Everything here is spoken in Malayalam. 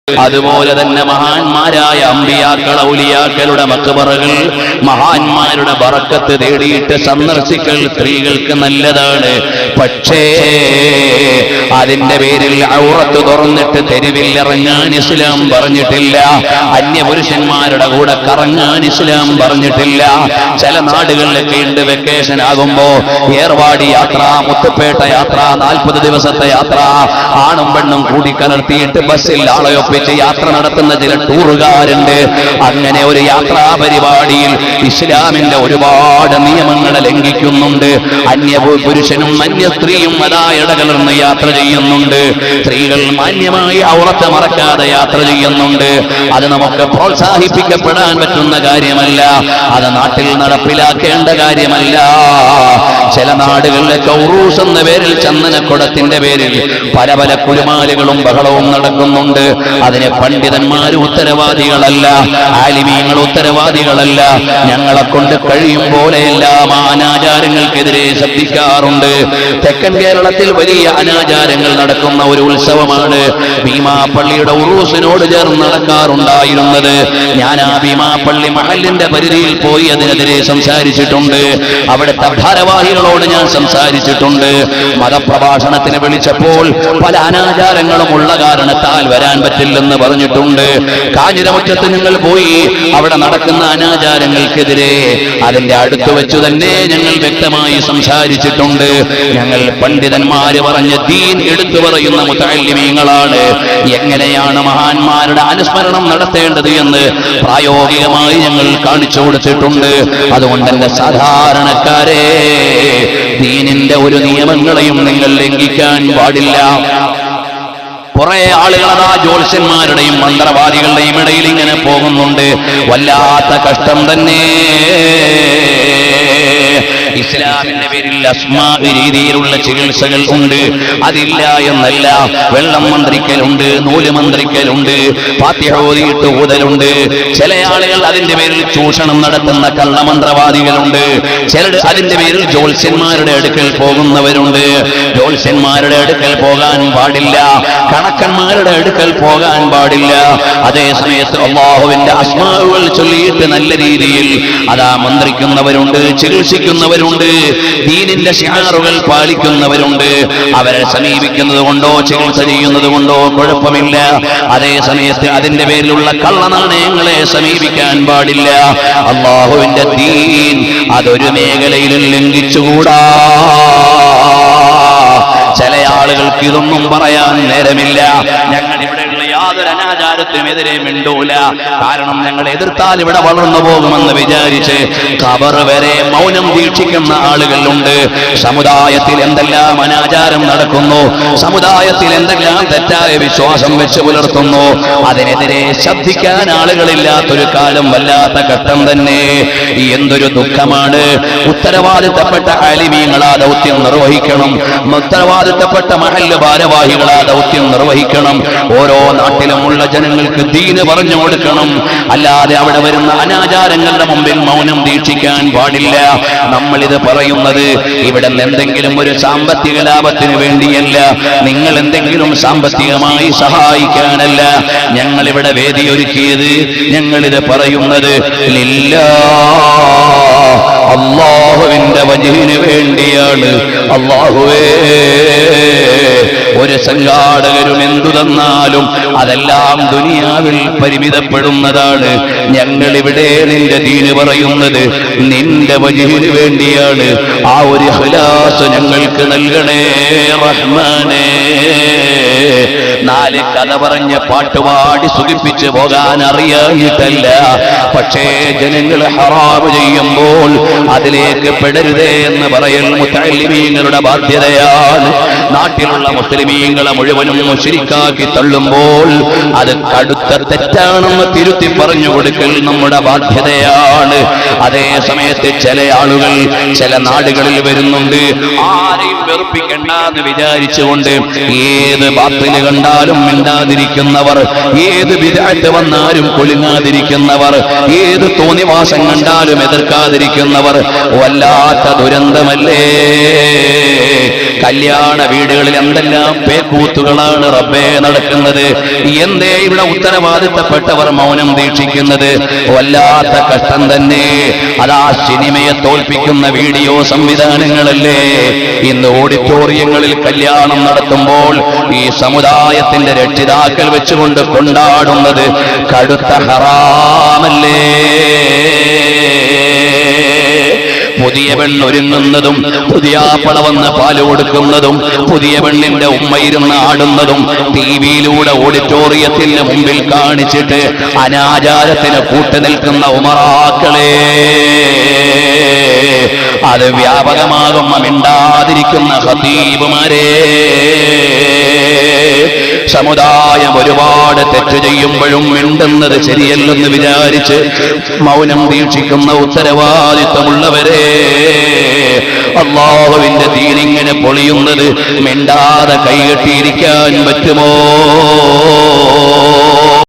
അതുപോലെ തന്നെ മഹാന്മാരായ അമ്പിയാക്കൾ ഔലിയാക്കളുടെ മഖ്ബറുകൾ മഹാന്മാരുടെ ബറക്കത്ത് തേടിയിട്ട് സന്ദർശിക്കൽ സ്ത്രീകൾക്ക് നല്ലതാണ്. പക്ഷേ അതിന്റെ പേരിൽ ഔറത്ത് തുറന്നിട്ട് തെരുവിൽ ഇറങ്ങാൻ ഇസ്ലാം പറഞ്ഞിട്ടില്ല. അന്യപുരുഷന്മാരുടെ കൂടെ കറങ്ങാൻ ഇസ്ലാം പറഞ്ഞിട്ടില്ല. ചില നാടുകളിലൊക്കെ ഉണ്ട് വെക്കേഷൻ ആകുമ്പോ ഏർവാടി യാത്ര, മുത്തുപേട്ട യാത്ര, 40 ദിവസത്തെ യാത്ര, ആണും പെണ്ണും കൂടിക്കലർത്തിയിട്ട് ബസ്സിൽ ആളെയൊപ്പിച്ച് യാത്ര നടത്തുന്ന ചില ടൂറുകാരുണ്ട്. അങ്ങനെ ഒരു യാത്രാ പരിപാടിയിൽ ഇസ്ലാമിന്റെ ഒരുപാട് നിയമങ്ങളെ ലംഘിക്കുന്നുണ്ട്. അന്യപുരുഷനും അന്യ സ്ത്രീയും അതാ ഇടകലർന്ന് യാത്ര ചെയ്യുന്നുണ്ട്. സ്ത്രീകൾ മാന്യമായി ഔറത്ത് മറക്കാതെ യാത്ര ചെയ്യുന്നുണ്ട്. അത് നമുക്ക് പ്രോത്സാഹിപ്പിക്കപ്പെടാൻ പറ്റുന്ന കാര്യമല്ല. അത് നാട്ടിൽ നടപ്പിലാക്കേണ്ട കാര്യമല്ല. ചില നാടുകളിലൊക്കെ ഉറൂസ് എന്ന പേരിൽ, ചന്ദനക്കുടത്തിന്റെ പേരിൽ പല പല കുലുമാലുകളും ബഹളവും നടക്കുന്നുണ്ട്. അതിന് പണ്ഡിതന്മാരും ഉത്തരവാദികളല്ല, ആലിമീങ്ങൾ ഉത്തരവാദികളല്ല. ഞങ്ങളെ കൊണ്ട് കഴിയും പോലെ എല്ലാം അനാചാരങ്ങൾക്കെതിരെ ശബ്ദിക്കാറുണ്ട്. തെക്കൻ കേരളത്തിൽ വലിയ അനാചാരങ്ങൾ നടക്കുന്ന ഒരു ഉത്സവമാണ് ഭീമാപ്പള്ളിയുടെ ഉറൂസിനോട് ചേർന്ന് നടക്കാറുണ്ടായിരുന്നത്. ഞാൻ ആ ഭീമാപ്പള്ളി മഹലിന്റെ പരിധിയിൽ പോയി അതിനെതിരെ സംസാരിച്ചിട്ടുണ്ട്. അവിടുത്തെ ഭാരവാഹികളോട് ഞാൻ സംസാരിച്ചിട്ടുണ്ട്. മതപ്രഭാഷണത്തിന് വിളിച്ചപ്പോൾ പല അനാചാരങ്ങളും ഉള്ള കാരണത്താൽ വരാൻ പറ്റില്ലെന്ന് പറഞ്ഞിട്ടുണ്ട്. കാഞ്ഞിരമുറ്റത്ത് നിങ്ങൾ പോയി അവിടെ നടക്കുന്ന അനാചാരങ്ങൾക്കെതിരെ അതിന്റെ അടുത്ത് വെച്ചു തന്നെ ഞങ്ങൾ വ്യക്തമായി സംസാരിച്ചിട്ടുണ്ട്. ഞങ്ങൾ പണ്ഡിതന്മാര് പറഞ്ഞ ദീൻ എടുത്തു പറയുന്ന മുതഅല്ലിമീങ്ങളാണ്. എങ്ങനെയാണ് മഹാന്മാരുടെ അനുസ്മരണം നടത്തേണ്ടത് എന്ന് പ്രായോഗികമായി ഞങ്ങൾ കാണിച്ചു കൊടുത്തിട്ടുണ്ട്. അതുകൊണ്ട് തന്നെ സാധാരണക്കാരെ, ദീനിന്റെ ഒരു നിയമങ്ങളെയും നിങ്ങൾ ലംഘിക്കാൻ പാടില്ല. കുറെ ആളുകൾ അതാ ജ്യോത്സ്യന്മാരുടെയും മന്ത്രവാദികളുടെയും ഇടയിൽ ഇങ്ങനെ പോകുന്നുണ്ട്. വല്ലാത്ത കഷ്ടം തന്നെ. ഇസ്ലാമിന്റെ പേരിൽ അസ്മാ രീതിയിലുള്ള ചികിത്സകൾ ഉണ്ട്, അതില്ല എന്നല്ല. വെള്ളം മന്ത്രിക്കലുണ്ട്, നൂല് മന്ത്രിക്കലുണ്ട്, ഫാത്തിഹ ഓതിയിട്ട് ഊതലുണ്ട്. ചില ആളുകൾ അതിന്റെ പേരിൽ ചൂഷണം നടത്തുന്ന കള്ളമന്ത്രവാദികളുണ്ട്. ചിലർ അതിന്റെ പേരിൽ ജ്യോത്സ്യന്മാരുടെ അടുക്കൽ പോകുന്നവരുണ്ട്. ജ്യോത്സ്യന്മാരുടെ അടുക്കൽ പോകാൻ പാടില്ല, കണക്കന്മാരുടെ അടുക്കൽ പോകാൻ പാടില്ല. അതേ സമയത്ത് അല്ലാഹുവിന്റെ അസ്മാഉകൾ ചൊല്ലിയിട്ട് നല്ല രീതിയിൽ അതാ മന്ത്രിക്കുന്നവരുണ്ട്, ചികിത്സിക്കുന്നവരുണ്ട്, ദീനിന്റെ ശിആറുകൾ പാലിക്കുന്നവരുണ്ട്. അവരെ സമീപിക്കുന്നത് കൊണ്ടോ ചികിത്സ ചെയ്യുന്നത് കൊണ്ടോ കുഴപ്പമില്ല. അതേ സമയത്ത് അതിന്റെ പേരിലുള്ള കള്ളനാണയങ്ങളെ സമീപിക്കാൻ പാടില്ല. അല്ലാഹുവിന്റെ ദീൻ അതൊരു മേഖലയിലും ലംഘിച്ചുകൂടാ. ചില ആളുകൾക്ക് ഇതൊന്നും പറയാൻ നേരമില്ല. ഞങ്ങൾ ഇവിടെയുള്ള യാതൊരു അനാചാരത്തിനെതിരെ മിണ്ടൂല. കാരണം ഞങ്ങൾ എതിർത്താൽ ഇവിടെ വളർന്നു പോകുമെന്ന് വിചാരിച്ച് ഖബർ വരെ മൗനം ദീക്ഷിക്കുന്ന ആളുകളുണ്ട്. സമുദായത്തിൽ എന്തെല്ലാം അനാചാരം നടക്കുന്നു, സമുദായത്തിൽ എന്തെല്ലാം തെറ്റായ വിശ്വാസം വെച്ച് പുലർത്തുന്നു, അതിനെതിരെ ശബ്ദിക്കാൻ ആളുകളില്ലാത്തൊരു കാലം, വല്ലാത്ത ഘട്ടം തന്നെ. എന്തൊരു ദുഃഖമാണ്. ഉത്തരവാദിത്തപ്പെട്ട ആലിമീങ്ങൾ ആ ദൗത്യം നിർവഹിക്കണം. ഉത്തരവാദിത്തപ്പെട്ട മഹല്ല് ഭാരവാഹികൾ ആ ദൗത്യം നിർവഹിക്കണം. ഓരോ നാട്ടിലുമുള്ള ജനങ്ങൾക്ക് ദീന് പറഞ്ഞു കൊടുക്കണം. അല്ലാതെ അവിടെ വരുന്ന അനാചാരങ്ങളുടെ മുമ്പിൽ മൗനം ദീക്ഷിക്കാൻ പാടില്ല. നമ്മളിത് പറയുന്നത് ഇവിടെ എന്തെങ്കിലും ഒരു സാമ്പത്തിക ലാഭത്തിന് വേണ്ടിയല്ല, നിങ്ങൾ എന്തെങ്കിലും സാമ്പത്തികമായി സഹായിക്കാനല്ല. ഞങ്ങളിവിടെ വേദിയൊരുക്കിയത്, ഞങ്ങളിത് പറയുന്നത് അല്ലാഹുവിന്റെ വജ്ഹിന് വേണ്ടിയാണ്. അല്ലാഹുവേ, ഒരു സംഘാടകരും എന്തു തന്നാലും അതെല്ലാം ദുനിയാവിൽ പരിമിതപ്പെടുന്നതാണ്. ഞങ്ങളിവിടെ നിന്റെ ദീന് പറയുന്നത് നിന്റെ വജ്ഹിന് വേണ്ടിയാണ്. ആ ഒരു ഇഖ്ലാസ് ഞങ്ങൾക്ക് നൽകണേ റഹ്മാനേ. 4 കഥ പറഞ്ഞ് പാട്ടുപാടി സുഖിപ്പിച്ച് പോകാൻ അറിയായിട്ടല്ല. പക്ഷേ ജനങ്ങൾ ഹറാമ് ചെയ്യുമ്പോൾ അതിലേക്ക് പെടരുതേ എന്ന് പറയൽ മുതഅല്ലിമീങ്ങളുടെ ബാധ്യതയാണ്. നാട്ടിലുള്ള മുസ്ലിമീങ്ങളെ മുഴുവനും മുശ്രിക്കാക്കി തള്ളുമ്പോൾ അത് കടുത്ത തെറ്റാണെന്ന് തിരുത്തി പറഞ്ഞു കൊടുക്കൽ നമ്മുടെ ബാധ്യതയാണ്. അതേ സമയത്ത് ചില ആളുകൾ ചില നാടുകളിൽ വരുന്നുണ്ട്, ആരെയും വെറുപ്പിക്കണ്ടെന്ന് വിചാരിച്ചുകൊണ്ട് ഏത് ബാത്തില് കണ്ടാലും മിണ്ടാതിരിക്കുന്നവർ, ഏത് ബിദ്അത്ത് വന്നാലും കുലുങ്ങാതിരിക്കുന്നവർ, ഏത് തോന്നിവാസം കണ്ടാലും എതിർക്കാതിരിക്കുന്നവർ. വല്ലാത്ത ദുരന്തമല്ലേ. കല്യാണ വീടുകളിൽ എന്തെല്ലാം പേക്കൂത്തുകളാണ് റബ്ബേ നടക്കുന്നത്. എന്തേ ഇവിടെ ഉത്തരവാദിത്തപ്പെട്ടവർ മൗനം ദീക്ഷിക്കുന്നത്? വല്ലാത്ത കഷ്ടം തന്നെ. അതാ സിനിമയെ തോൽപ്പിക്കുന്ന വീഡിയോ സംവിധാനങ്ങളല്ലേ ഇന്ന് ഓഡിറ്റോറിയങ്ങളിൽ കല്യാണം നടത്തുമ്പോൾ ഈ സമുദായത്തിന്റെ രക്ഷിതാക്കൾ വെച്ചുകൊണ്ട് കൊണ്ടാടുന്നത്. കടുത്ത ഹറാമല്ലേ? പുതിയ പെണ്ണൊരുങ്ങുന്നതും പുതിയാപ്പള വന്ന് പാല് കൊടുക്കുന്നതും പുതിയ പെണ്ണിന്റെ ഉമ്മയിരുന്ന് ആടുന്നതും ടിവിയിലൂടെ ഓഡിറ്റോറിയത്തിന് മുമ്പിൽ കാണിച്ചിട്ട് അനാചാരത്തിന് കൂട്ടുനിൽക്കുന്ന ഉമറാക്കളെ, അത് വ്യാപകമാകുന്ന മിണ്ടാതിരിക്കുന്ന ഖതീബുമാരെ, സമുദായം ഒരുപാട് തെറ്റ് ചെയ്യുമ്പോഴും മിണ്ടുന്നത് ശരിയല്ലെന്ന് വിചാരിച്ച് മൗനം ദീക്ഷിക്കുന്ന ഉത്തരവാദിത്വമുള്ളവരെ, അല്ലാഹുവിന്റെ ദീനിങ്ങനെ പൊളിയുന്നത് മിണ്ടാതെ കൈകെട്ടിയിരിക്കാൻ പറ്റുമോ?